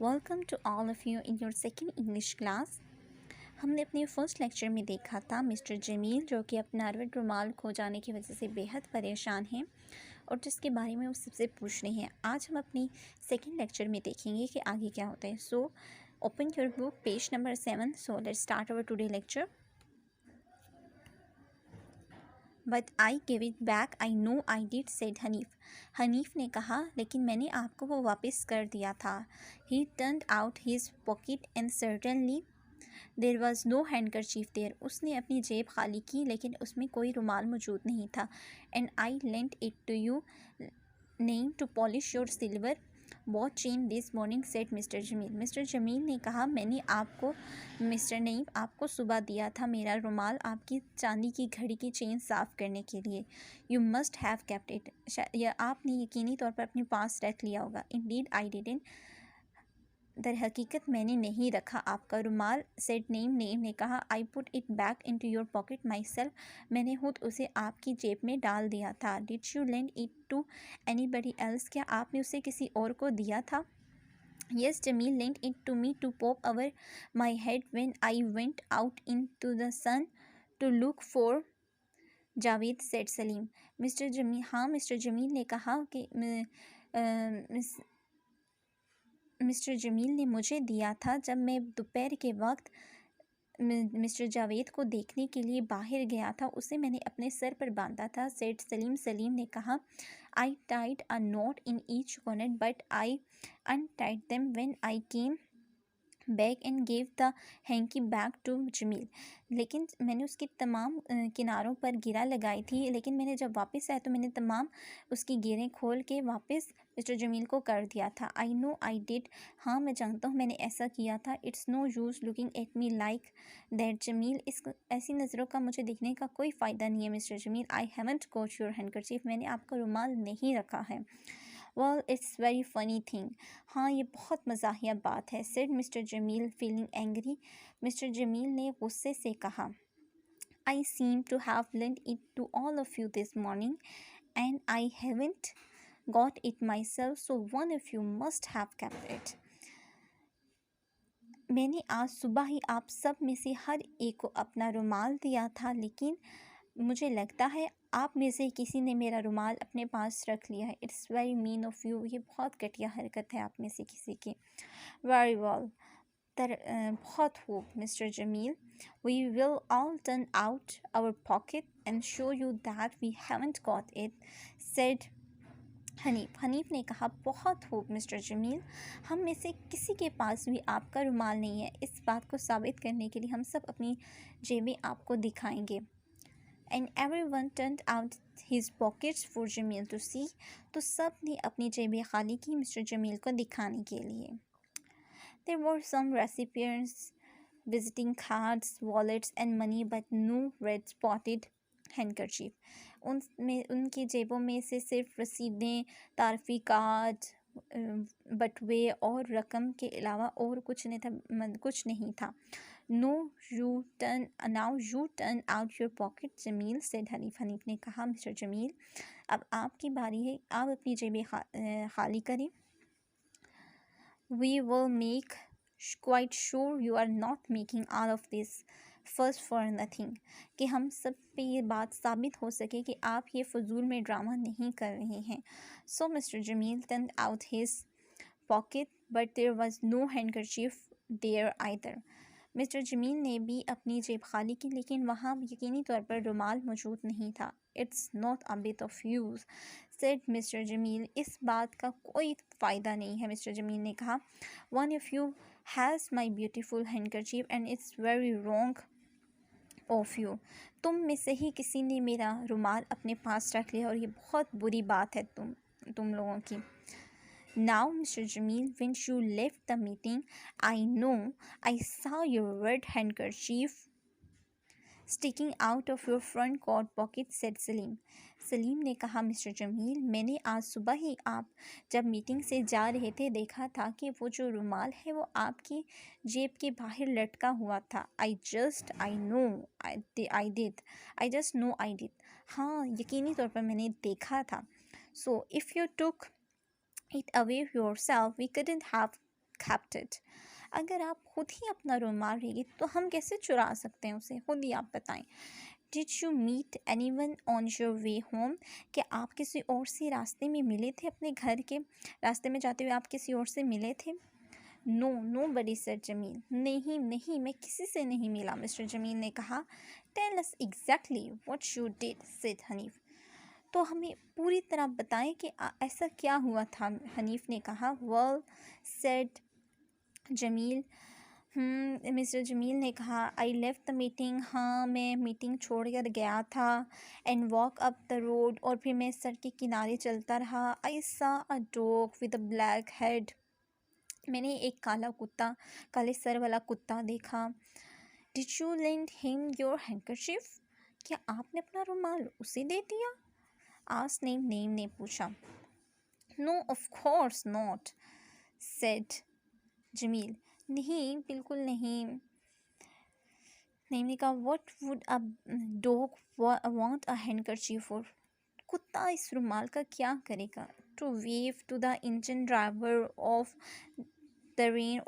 Welcome to all of you in your second English class. हमने अपने first lecture में देखा था मिस्टर जमील जो कि अपना अरवट रुमाल खो जाने की वजह से बेहद परेशान हैं और जिसके बारे में वो सबसे पूछ रहे हैं। आज हम अपनी सेकेंड लेक्चर में देखेंगे कि आगे क्या होता है। So open your book page number 7। So let's start our today lecture. But I give it back, I know I did, said Hanif. Hanif ने कहा लेकिन मैंने आपको वो वापस कर दिया था। He turned out his pocket and certainly there was no handkerchief there. उसने अपनी जेब खाली की लेकिन उसमें कोई रुमाल मौजूद नहीं था। And I lent it to you name to polish your silver watch chain this morning, said mister Jamil. Mister Jamil ने कहा मैंने आपको मिस्टर नईम आपको सुबह दिया था मेरा रुमाल आपकी चांदी की घड़ी की चेन साफ़ करने के लिए। You must have kept it, या आपने यकीनी तौर पर अपने पास रख लिया होगा। इंडीड आई डिडंट, दर हकीकत मैंने नहीं रखा आपका रुमाल, सेड नेम ने कहा। I put it back in to your pocket myself, मैंने खुद उसे आपकी जेब में डाल दिया था। Did you lend it to anybody else, क्या आपने उसे किसी और को दिया था? Yes, Jamil lent it to me to pop over my head when I went out into the sun to look for Javed, said Salim. Mister Jamil ने कहा कि मिस्टर जमील ने मुझे दिया था जब मैं दोपहर के वक्त मिस्टर जावेद को देखने के लिए बाहर गया था, उसे मैंने अपने सर पर बांधा था, सेड सलीम। सलीम ने कहा I tied a knot in each corner but I untied them when I came back and gave the hanky back to Jamil. लेकिन मैंने उसकी तमाम किनारों पर गिरा लगाई थी, लेकिन मैंने जब वापस आया तो मैंने तमाम उसकी गिरें खोल के वापस मिस्टर जमील को कर दिया था। आई नो आई डिड, हाँ मैं जानता हूँ मैंने ऐसा किया था। It's no use looking at me like that Jamil, इस ऐसी नज़रों का मुझे दिखने का कोई फ़ायदा नहीं है mister Jamil. I haven't got your handkerchief, मैंने आपका रुमाल नहीं रखा है। Well it's very funny thing, हाँ ये बहुत मज़ाहिया बात है, said mister Jamil feeling angry. Mister Jamil ने गुस्से से कहा I seem to have lent it to all of you this morning and I haven't got it myself, so one of you must have kept it. मैंने आज सुबह ही आप सब में से हर एक को अपना रुमाल दिया था, लेकिन मुझे लगता है आप में से किसी ने मेरा रुमाल अपने पास रख लिया है। It's very mean of you, ये बहुत घटिया हरकत है आप में से किसी की। वेरी वेल, बहुत खूब mister Jamil, we will all turn out our pocket and show you that we haven't got it, said Hanif ने कहा बहुत खूब मिस्टर जमील, हम में से किसी के पास भी आपका रुमाल नहीं है। इस बात को साबित करने के लिए हम सब अपनी जेबें आपको दिखाएंगे। And every one turn out his pockets for Jamil to see, तो सब ने अपनी जेबें खाली की मिस्टर जमील को दिखाने के लिए। There were some recipients visiting cards, wallets and money but no red spotted handkerchief. उनकी जेबों में से सिर्फ रसीदें, तारफ़ी कार्ड, बटुए और रकम के अलावा और कुछ नहीं था। Now you turn out your pocket Jamil, said Hanif ने कहा मिस्टर जमील अब आपकी बारी है, आप अपनी जेबें खाली करें। We will make quite sure you are not making all of this first for nothing, कि हम सब पे ये बात साबित हो सके कि आप ये फजूल में ड्रामा नहीं कर रहे हैं। So mister Jamil turn out his pocket but there was no handkerchief there either. Mister Jamil ने भी अपनी जेब खाली की, लेकिन वहाँ यकीनी तौर पर रुमाल मौजूद नहीं था। It's not a bit of use, said mister Jamil, इस बात का कोई फ़ायदा नहीं है मिस्टर जमील ने कहा। One of you has my beautiful handkerchief and it's very wrong of you, तुम में से ही किसी ने मेरा रुमाल अपने पास रख लिया और ये बहुत बुरी बात है तुम लोगों की। Now, Mr. Jamil, when you left the meeting, I know I saw your red handkerchief sticking out of your front coat pocket, said Salim. Salim ने कहा मिस्टर जमील, मैंने आज सुबह ही आप जब मीटिंग से जा रहे थे देखा था कि वो जो रुमाल है वो आपकी जेब के बाहर लटका हुआ था। I just know I did, हाँ यकीनी तौर पर मैंने देखा था। So if you took it away yourself, we couldn't have kept it. अगर आप खुद ही अपना रुमाल रही तो हम कैसे चुरा सकते हैं उसे, खुद ही आप बताएं. Did you meet anyone on your way home? क्या आप किसी और से रास्ते में मिले थे, अपने घर के रास्ते में जाते हुए आप किसी और से मिले थे? No, nobody said Jamil. नहीं नहीं, मैं किसी से नहीं मिला, मिस्टर जमील ने कहा. Tell us exactly what you did, said Hanif. तो हमें पूरी तरह बताएं कि ऐसा क्या हुआ था, हनीफ ने कहा. Well, said Jamil. Mister Jamil ने कहा. I left the meeting. हाँ, मैं मीटिंग छोड़ कर गया था. And walk up the road. और फिर मैं सड़क के किनारे चलता रहा. I saw a dog with a black head. मैंने एक काले सर वाला कुत्ता देखा. Did you lend him your handkerchief? क्या आपने अपना रुमाल उसे दे दिया? आस्क्ड नेम ने पूछा. No, of course not, said Jamil. नहीं, बिल्कुल नहीं. नेम ने कहा. What would a dog want a handkerchief for? कुत्ता इस रुमाल का क्या करेगा? To wave to the engine driver of train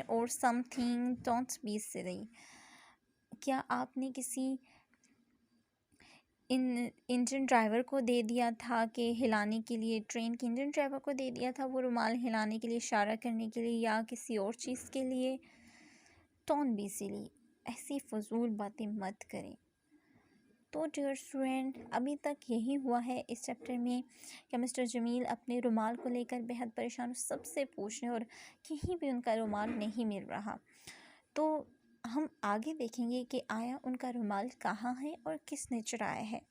और समथिंग. Don't be silly. क्या आपने किसी इंजन ड्राइवर को दे दिया था कि हिलाने के लिए, ट्रेन के इंजन ड्राइवर को दे दिया था वो रुमाल हिलाने के लिए, इशारा करने के लिए, या किसी और चीज़ के लिए? डोंट बी सिली. ऐसी फजूल बातें मत करें. तो डियर स्टूडेंट, अभी तक यही हुआ है इस चैप्टर में कि मिस्टर जमील अपने रुमाल को लेकर बेहद परेशान, सबसे पूछ रहे हैं और कहीं भी उनका रुमाल नहीं मिल रहा. तो हम आगे देखेंगे कि आया उनका रुमाल कहाँ है और किसने चुराया है.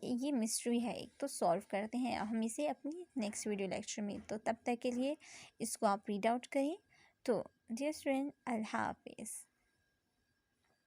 ये मिस्ट्री है एक, तो सॉल्व करते हैं हम इसे अपनी नेक्स्ट वीडियो लेक्चर में. तो तब तक के लिए इसको आप रीड आउट करें. तो डियर स्टूडेंट, अल्लाह हाफिज़.